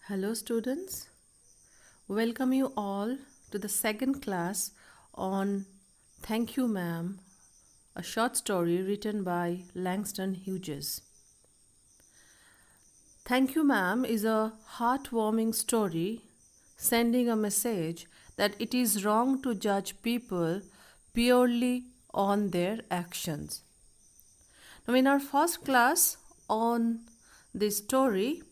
Hello students, welcome you all to the second class on Thank You Ma'am, a short story written by Langston Hughes. Thank You Ma'am is a heartwarming story sending a message that it is wrong to judge people purely on their actions. Now, in our first class on this story,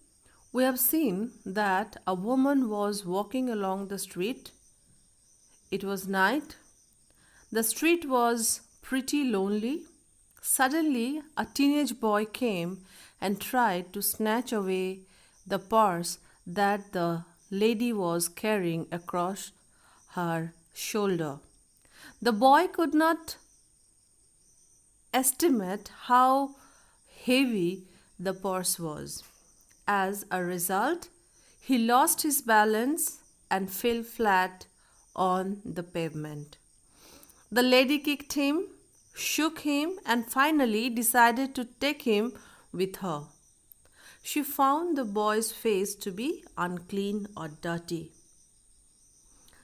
we have seen that a woman was walking along the street. It was night. The street was pretty lonely. Suddenly, a teenage boy came and tried to snatch away the purse that the lady was carrying across her shoulder. The boy could not estimate how heavy the purse was. As a result, he lost his balance and fell flat on the pavement. The lady kicked him, shook him, and finally decided to take him with her. She found the boy's face to be unclean or dirty.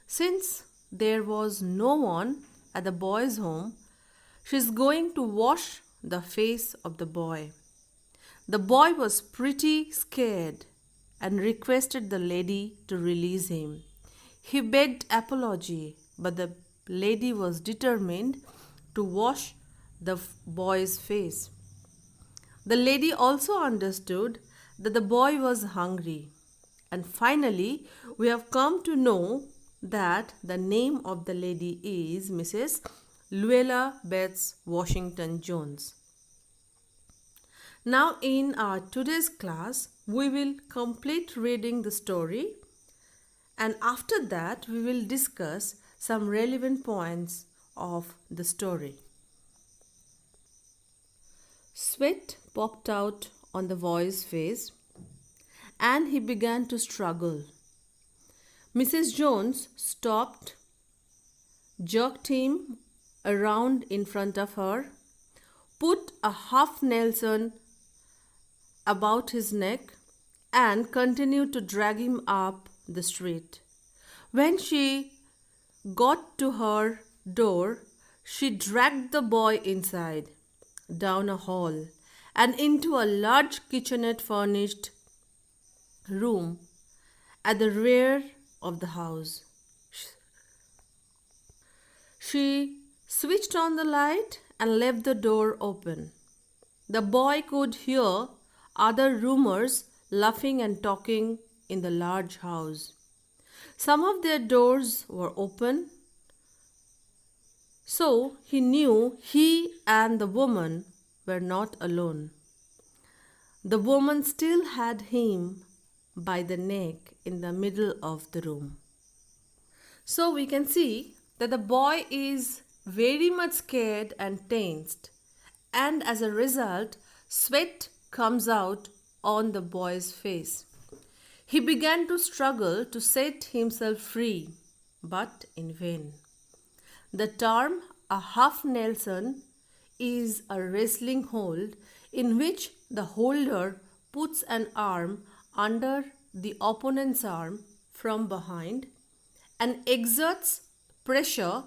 Since there was no one at the boy's home, she is going to wash the face of the boy. The boy was pretty scared and requested the lady to release him. He begged apology, but the lady was determined to wash the boy's face. The lady also understood that the boy was hungry. And finally, we have come to know that the name of the lady is Mrs. Luella Betts Washington Jones. Now, in our today's class, we will complete reading the story, and after that, we will discuss some relevant points of the story. Sweat popped out on the boy's face, and he began to struggle. Mrs. Jones stopped, jerked him around in front of her, put a Halfnelson about his neck, and continued to drag him up the street. When she got to her door, she dragged the boy inside, down a hall, and into a large kitchenette furnished room at the rear of the house. She switched on the light and left the door open. The boy could hear other roomers laughing and talking in the large house. Some of their doors were open, so he knew he and the woman were not alone. The woman still had him by the neck in the middle of the room. So we can see that the boy is very much scared and tensed, and as a result, sweat comes out on the boy's face. He began to struggle to set himself free, but in vain. The term a Halfnelson is a wrestling hold in which the holder puts an arm under the opponent's arm from behind and exerts pressure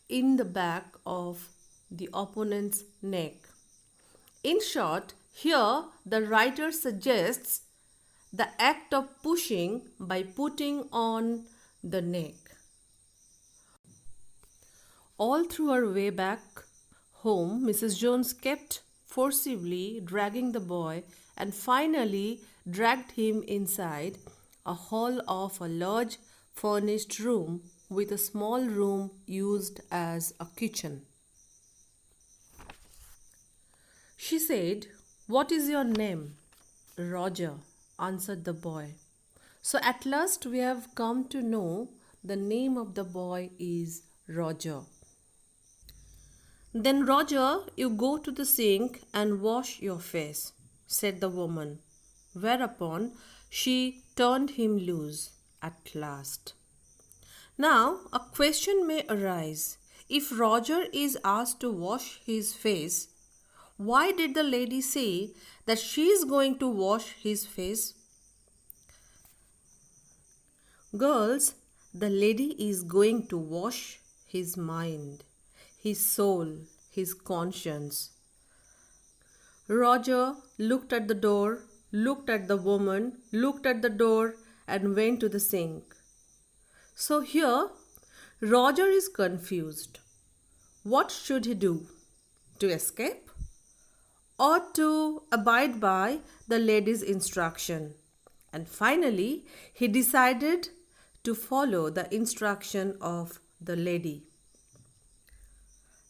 in the back of the opponent's neck. In short, here the writer suggests the act of pushing by putting on the neck. All through her way back home, Mrs. Jones kept forcibly dragging the boy and finally dragged him inside a hall of a large furnished room with a small room used as a kitchen. She said, "What is your name?" "Roger," answered the boy. So at last we have come to know the name of the boy is Roger. "Then, Roger, you go to the sink and wash your face," said the woman, whereupon she turned him loose at last. Now, a question may arise. If Roger is asked to wash his face, why did the lady say that she is going to wash his face? Girls, the lady is going to wash his mind, his soul, his conscience. Roger looked at the door, looked at the woman, looked at the door, and went to the sink. So here, Roger is confused. What should he do? To escape? Or to abide by the lady's instruction? And finally, he decided to follow the instruction of the lady.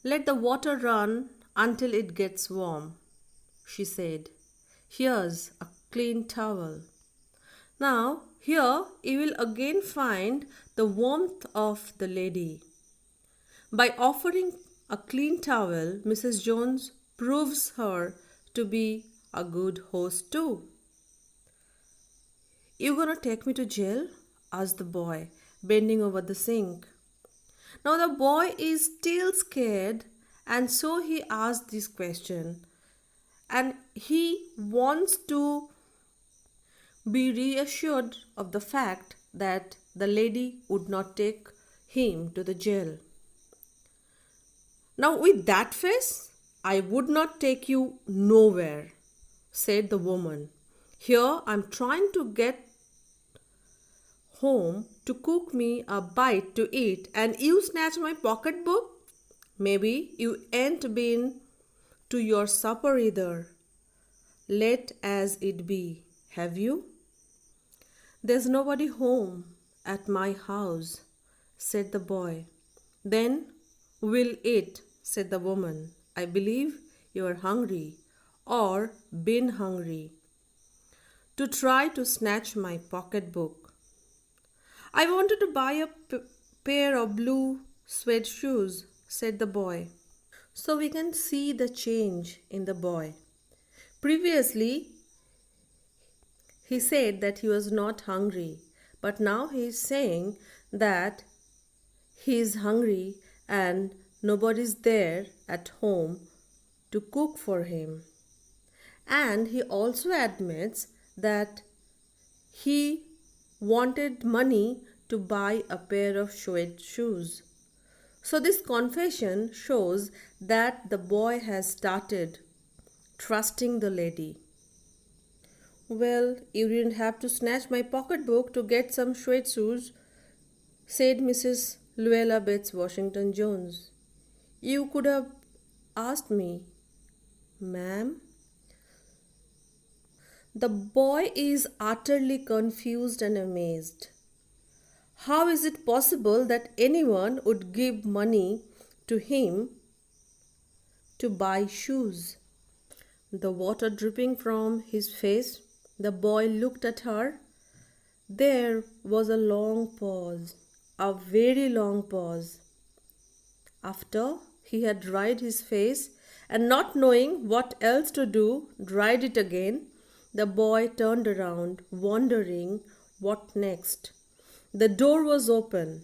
Let the water run until it gets warm, she said. Here's a clean towel. Now, here you will again find the warmth of the lady. By offering a clean towel, Mrs. Jones proves her to be a good host too. You gonna take me to jail? Asked the boy, bending over the sink. Now the boy is still scared, and so he asked this question, and he wants to be reassured of the fact that the lady would not take him to the jail. Now, with that face, I would not take you nowhere, said the woman. Here I'm trying to get home to cook me a bite to eat, and you snatch my pocketbook? Maybe you ain't been to your supper either. Let as it be, have you? There's nobody home at my house, said the boy. Then we'll eat, said the woman. I believe you are hungry, or been hungry, to try to snatch my pocketbook. I wanted to buy a pair of blue suede shoes, said the boy. So we can see the change in the boy. Previously, he said that he was not hungry, but now he is saying that he is hungry and nobody's there at home to cook for him. And he also admits that he wanted money to buy a pair of suede shoes. So this confession shows that the boy has started trusting the lady. Well, you didn't have to snatch my pocketbook to get some suede shoes, said Mrs. Luella Bates Washington Jones. You could have asked me, ma'am. The boy is utterly confused and amazed. How is it possible that anyone would give money to him to buy shoes? The water dripping from his face, the boy looked at her. There was a long pause, a very long pause. After he had dried his face and not knowing what else to do, dried it again, the boy turned around, wondering what next. The door was open.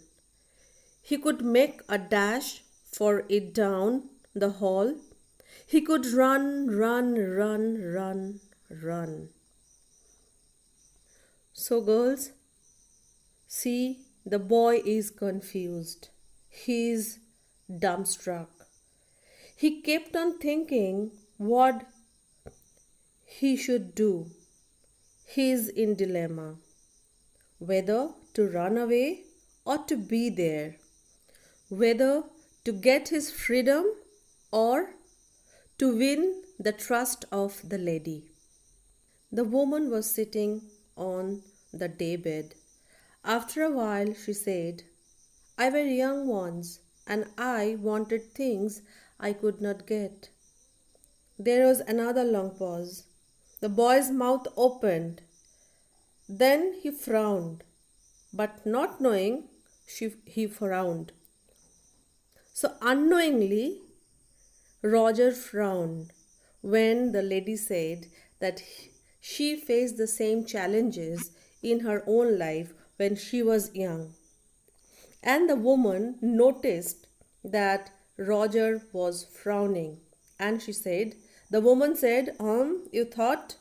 He could make a dash for it down the hall. He could run, run, run, run, run. So, girls, see, the boy is confused. He is dumbstruck. He kept on thinking what he should do. He is in dilemma, whether to run away or to be there, whether to get his freedom or to win the trust of the lady. The woman was sitting on the daybed. After a while she said, I were young once, and I wanted things I could not get. There was another long pause. The boy's mouth opened. Then he frowned, but not knowing he frowned. So unknowingly, Roger frowned when the lady said that she faced the same challenges in her own life when she was young. And the woman noticed that Roger was frowning, and the woman said, you thought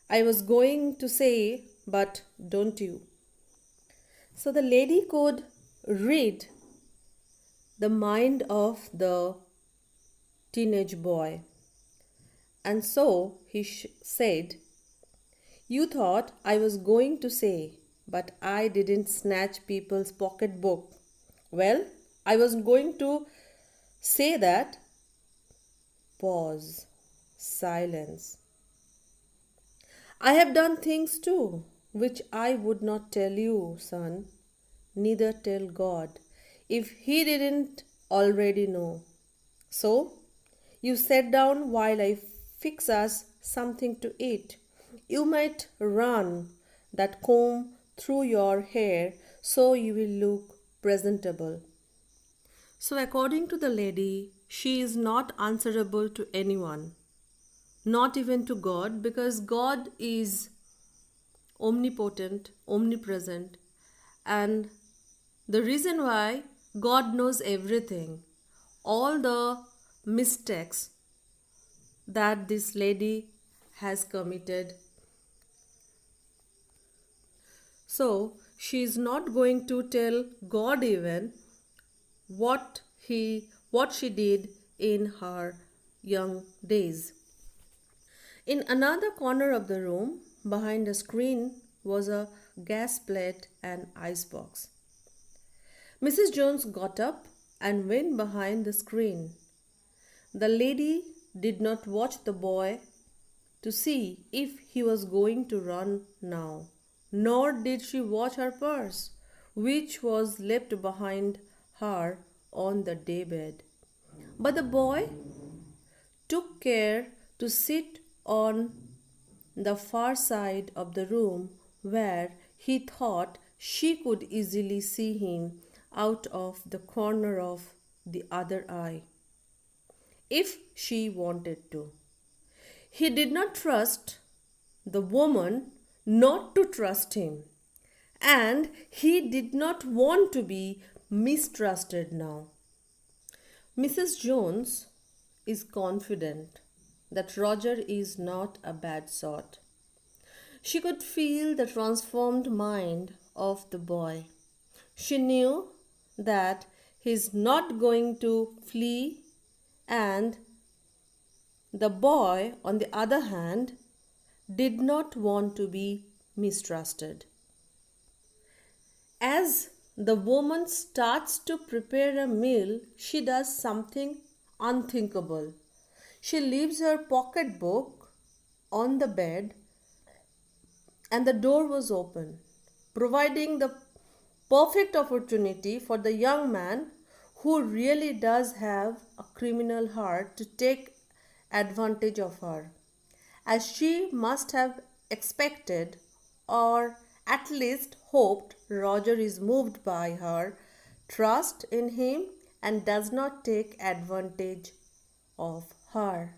I was going to say, but don't you? So the lady could read the mind of the teenage boy. And so he said, "You thought I was going to say, but I didn't snatch people's pocketbook. Well, I was going to say that." Pause. Silence. "I have done things too, which I would not tell you, son. Neither tell God, if he didn't already know. So, you sat down while I fix us something to eat. You might run that comb through your hair so you will look presentable." So, according to the lady, she is not answerable to anyone, not even to God, because God is omnipotent, omnipresent, and the reason why God knows everything, all the mistakes that this lady has committed. So she is not going to tell God even what she did in her young days. In another corner of the room, behind a screen, was a gas plate and icebox. Mrs. Jones got up and went behind the screen. The lady did not watch the boy to see if he was going to run now, nor did she watch her purse, which was left behind her on the daybed. But the boy took care to sit on the far side of the room where he thought she could easily see him out of the corner of the other eye, if she wanted to. He did not trust the woman not to trust him, and he did not want to be mistrusted now. Mrs. Jones is confident that Roger is not a bad sort. She could feel the transformed mind of the boy. She knew that he is not going to flee, and the boy, on the other hand, did not want to be mistrusted. As the woman starts to prepare a meal, she does something unthinkable. She leaves her pocketbook on the bed, and the door was open, providing the perfect opportunity for the young man, who really does have a criminal heart, to take advantage of her. As she must have expected, or at least hoped, Roger is moved by her trust in him and does not take advantage of her.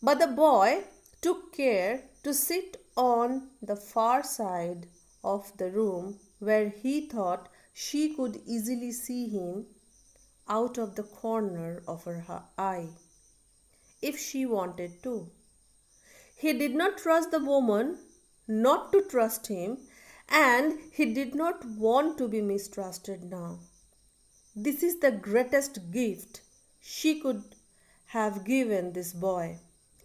But the boy took care to sit on the far side of the room where he thought she could easily see him out of the corner of her eye, if she wanted to. He did not trust the woman not to trust him, and he did not want to be mistrusted now. This is the greatest gift she could have given this boy.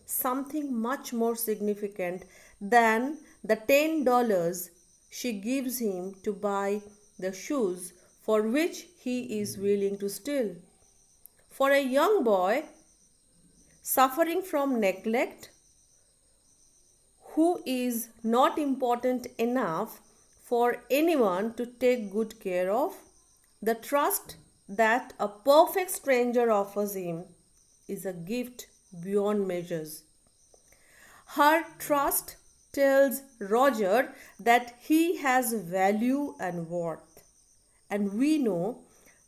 Something much more significant than the $10 she gives him to buy the shoes for which he is willing to steal. For a young boy suffering from neglect, who is not important enough for anyone to take good care of, the trust that a perfect stranger offers him is a gift beyond measures. Her trust tells Roger that he has value and worth, and we know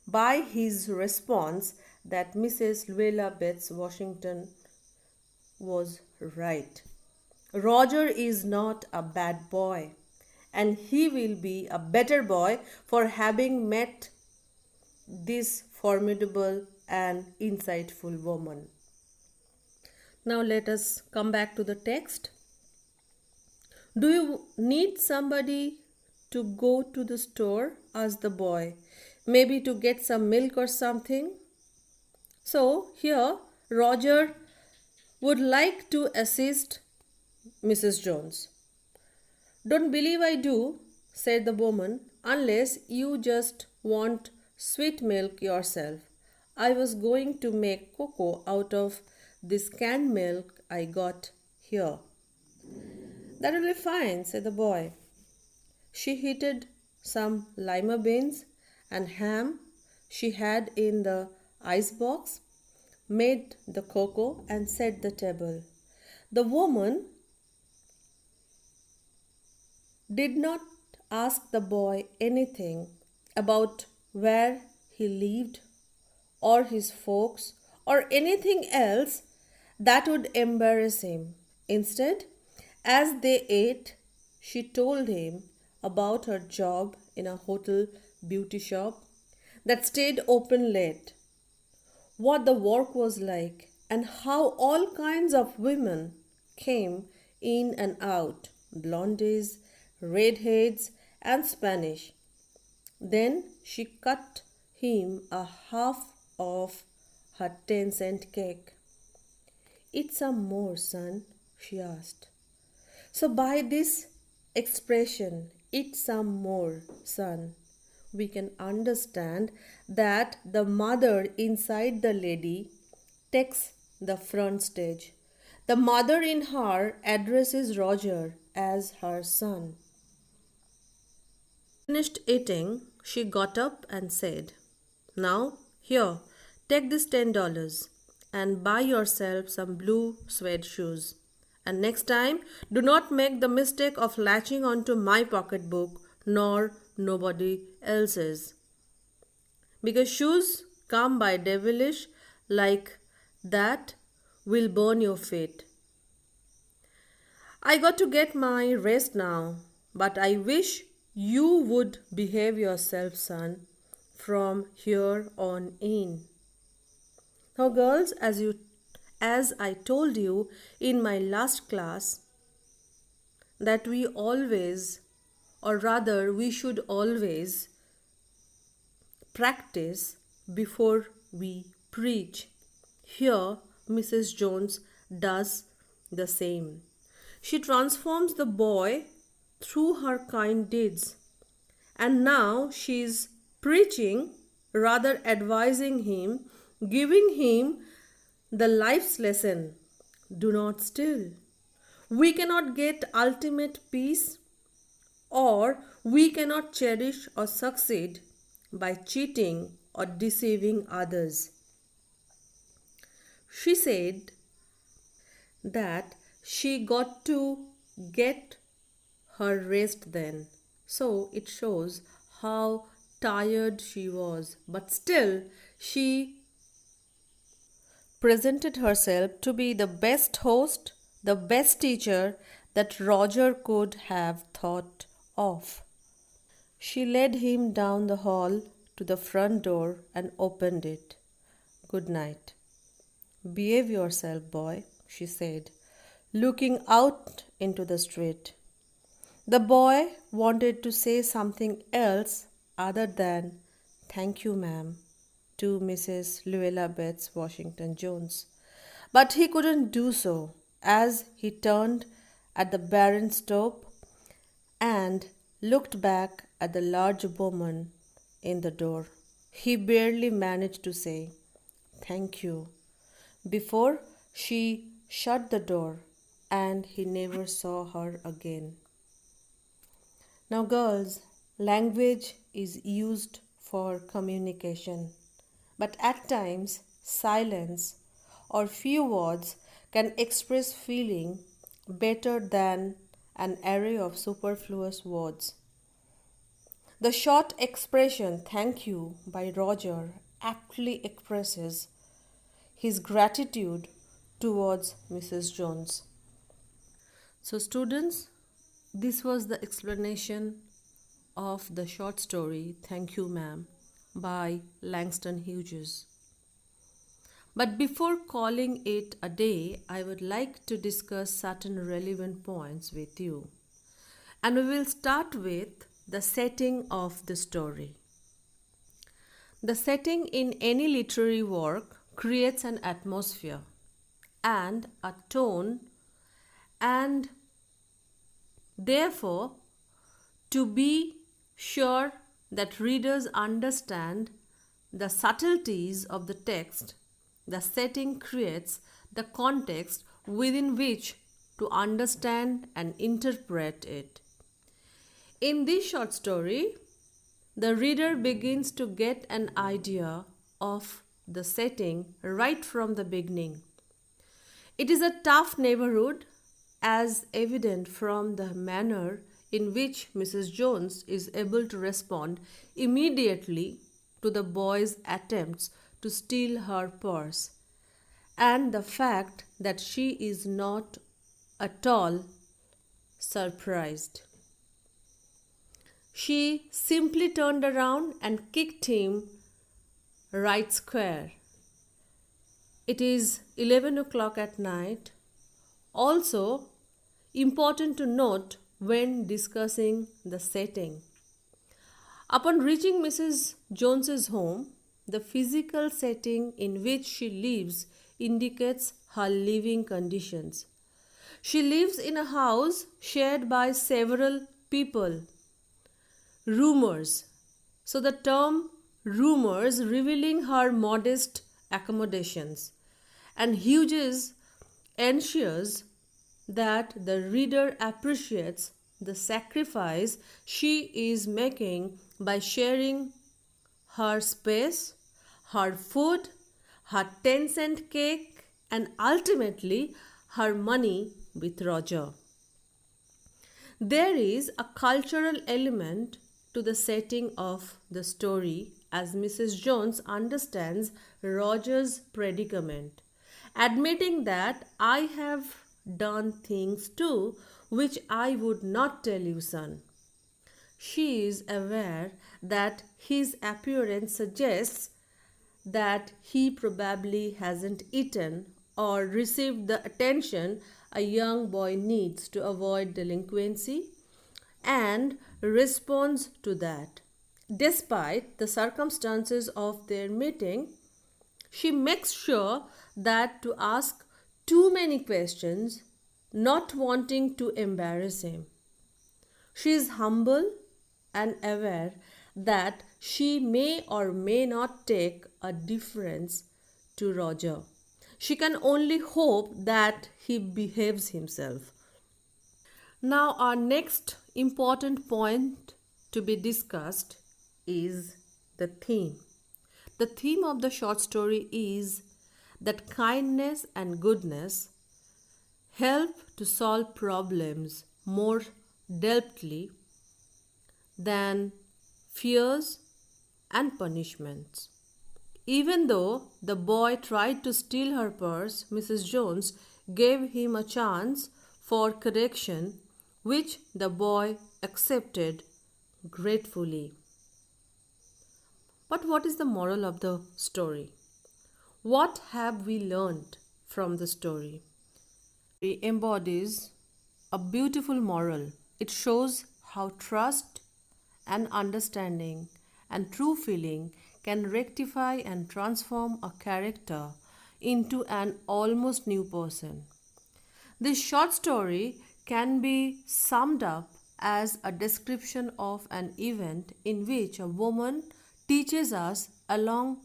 by his response that Mrs. Luella Betts Washington was right. Roger is not a bad boy, and he will be a better boy for having met this formidable and insightful woman. Now let us come back to the text. Do you need somebody to go to the store? Asked the boy. Maybe to get some milk or something? So here, Roger would like to assist Mrs. Jones. Don't believe I do, said the woman, unless you just want sweet milk yourself. I was going to make cocoa out of this canned milk I got here. That will be fine, said the boy. She heated some lima beans and ham she had in the ice box, made the cocoa, and set the table. The woman did not ask the boy anything about where he lived or his folks or anything else that would embarrass him. Instead, as they ate, she told him about her job in a hotel beauty shop that stayed open late, what the work was like, and how all kinds of women came in and out, blondes, redheads, and Spanish. Then she cut him a half of her 10-cent cake. Eat some more, son, she asked. So, by this expression, eat some more, son, we can understand that the mother inside the lady takes the front stage. The mother in her addresses Roger as her son. Finished eating, she got up and said, Now, here, take this $10 and buy yourself some blue suede shoes. And next time, do not make the mistake of latching onto my pocketbook nor nobody else's. Because shoes come by devilish like that will burn your feet. I got to get my rest now, but I wish you would behave yourself, son, from here on in. Now, girls, as I told you in my last class, that we always, or rather, we should always practice before we preach. Here, Mrs. Jones does the same. She transforms the boy through her kind deeds, and now she is preaching, rather advising him, giving him the life's lesson. Do not steal. We cannot get ultimate peace, or we cannot cherish or succeed by cheating or deceiving others. She said that she got to get her rest then. So it shows how tired she was, but still she presented herself to be the best host, the best teacher that Roger could have thought of. She led him down the hall to the front door and opened it. Good night. Behave yourself, boy, she said, looking out into the street. The boy wanted to say something else other than thank you, ma'am, to Mrs. Luella Betts Washington Jones. But he couldn't do so as he turned at the barren stop and looked back at the large woman in the door. He barely managed to say, thank you, before she shut the door, and he never saw her again. Now, girls, language is used for communication, but at times silence or few words can express feeling better than an array of superfluous words. The short expression thank you by Roger aptly expresses his gratitude towards Mrs. Jones. So, students, this was the explanation of the short story Thank You Ma'am by Langston Hughes. But before calling it a day, I would like to discuss certain relevant points with you. And we will start with the setting of the story. The setting in any literary work creates an atmosphere and a tone, and therefore, to be sure that readers understand the subtleties of the text, the setting creates the context within which to understand and interpret it. In this short story, the reader begins to get an idea of the setting right from the beginning. It is a tough neighborhood, as evident from the manner in which Mrs. Jones is able to respond immediately to the boy's attempts to steal her purse, and the fact that she is not at all surprised. She simply turned around and kicked him right square. It is 11 o'clock at night. Also, important to note when discussing the setting. Upon reaching Mrs. Jones's home, the physical setting in which she lives indicates her living conditions. She lives in a house shared by several people. Roomers. So the term roomers revealing her modest accommodations, and Hughes ensures that the reader appreciates the sacrifice she is making by sharing her space, her food, her 10-cent cake, and ultimately her money with Roger. There is a cultural element to the setting of the story as Mrs. Jones understands Roger's predicament, admitting that I have done things too which I would not tell you, son. She is aware that his appearance suggests that he probably hasn't eaten or received the attention a young boy needs to avoid delinquency, and responds to that. Despite the circumstances of their meeting, she makes sure that to ask too many questions, not wanting to embarrass him. She is humble and aware that she may or may not take a difference to Roger. She can only hope that he behaves himself. Now, our next important point to be discussed is the theme. The theme of the short story is that kindness and goodness help to solve problems more deftly than fears and punishments. Even though the boy tried to steal her purse, Mrs. Jones gave him a chance for correction, which the boy accepted gratefully. But what is the moral of the story? What have we learned from the story? It embodies a beautiful moral. It shows how trust and understanding and true feeling can rectify and transform a character into an almost new person. This short story can be summed up as a description of an event in which a woman teaches us, along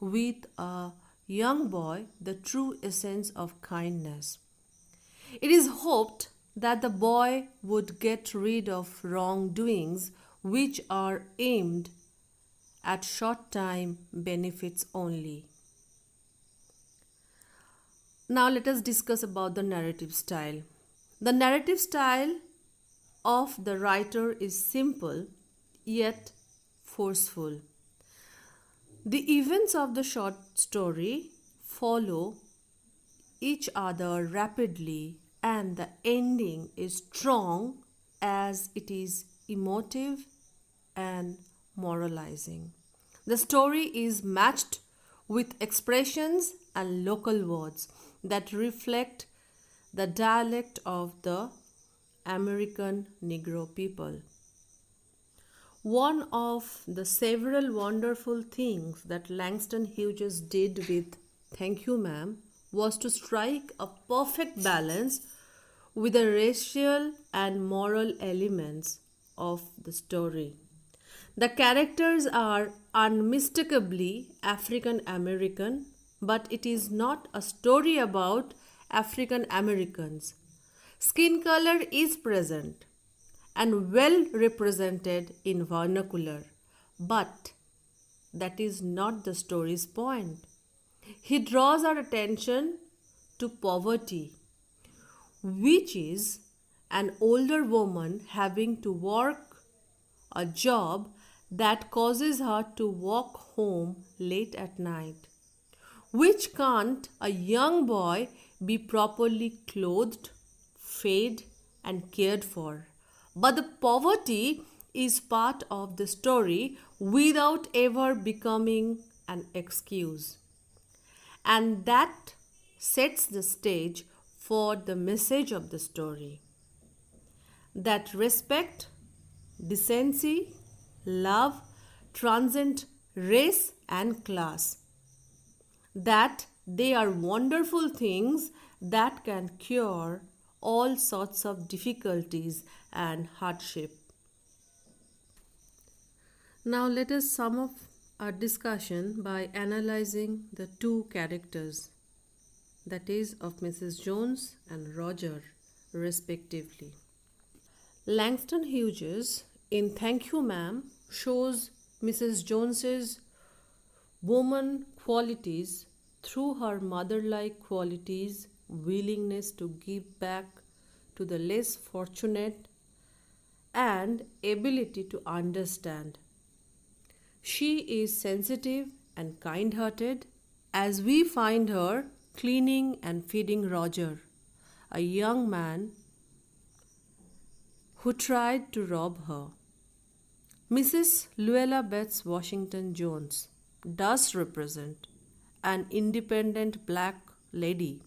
with a young boy, the true essence of kindness. It is hoped that the boy would get rid of wrongdoings which are aimed at short time benefits only. Now let us discuss about the narrative style. The narrative style of the writer is simple yet forceful. The events of the short story follow each other rapidly, and the ending is strong as it is emotive and moralizing. The story is matched with expressions and local words that reflect the dialect of the American Negro people. One of the several wonderful things that Langston Hughes did with Thank You Ma'am was to strike a perfect balance with the racial and moral elements of the story. The characters are unmistakably African American, but it is not a story about African Americans. Skin color is present and well represented in vernacular, but that is not the story's point. He draws our attention to poverty, which is an older woman having to work a job that causes her to walk home late at night. Which can't a young boy be properly clothed, fed, and cared for? But the poverty is part of the story without ever becoming an excuse. And that sets the stage for the message of the story that respect, decency, love transcend race and class, that they are wonderful things that can cure all sorts of difficulties and hardship. Now, let us sum up our discussion by analyzing the two characters, that is, of Mrs. Jones and Roger, respectively. Langston Hughes in Thank You Ma'am shows Mrs. Jones's woman qualities through her mother-like qualities, willingness to give back to the less fortunate, and ability to understand. She is sensitive and kind-hearted as we find her cleaning and feeding Roger, a young man who tried to rob her. Mrs. Luella Betts Washington Jones does represent an independent black lady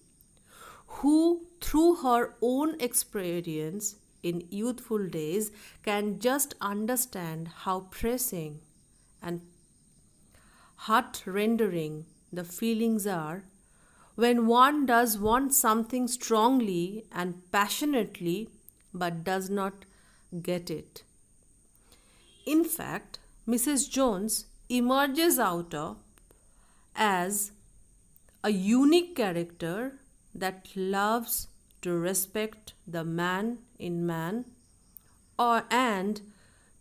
who, through her own experience in youthful days, can just understand how pressing and heart rendering the feelings are when one does want something strongly and passionately but does not get it. In fact, Mrs. Jones emerges out of as a unique character that loves to respect the man in man and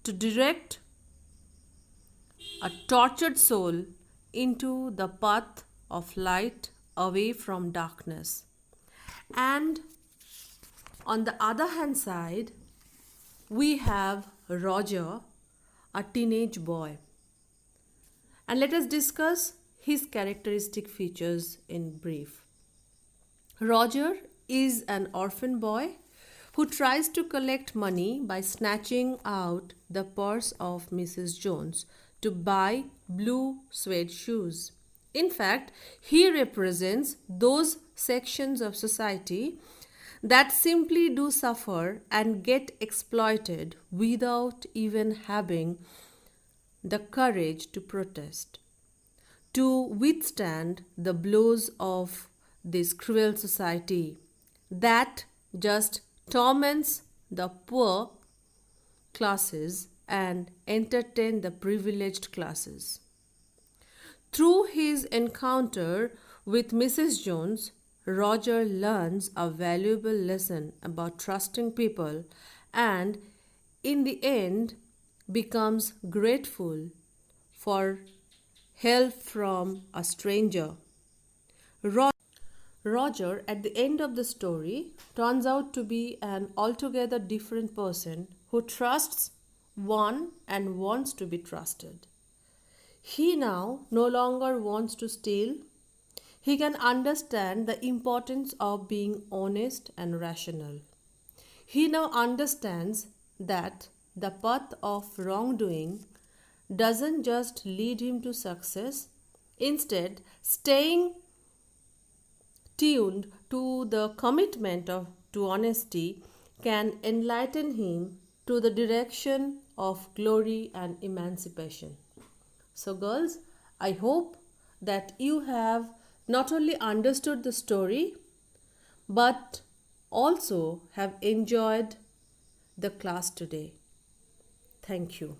to direct a tortured soul into the path of light away from darkness. And on the other hand side, we have Roger, a teenage boy. And let us discuss his characteristic features in brief. Roger is an orphan boy who tries to collect money by snatching out the purse of Mrs. Jones to buy blue suede shoes. In fact, he represents those sections of society that simply do suffer and get exploited without even having the courage to protest, to withstand the blows of this cruel society that just torments the poor classes and entertain the privileged classes. Through his encounter with Mrs. Jones, Roger learns a valuable lesson about trusting people and, in the end, becomes grateful for help from a stranger. Roger, at the end of the story, turns out to be an altogether different person who trusts one and wants to be trusted. He now no longer wants to steal. He can understand the importance of being honest and rational. He now understands that the path of wrongdoing doesn't just lead him to success. Instead, staying tuned to the commitment to honesty can enlighten him to the direction of glory and emancipation. So, girls, I hope that you have not only understood the story but also have enjoyed the class today. Thank you.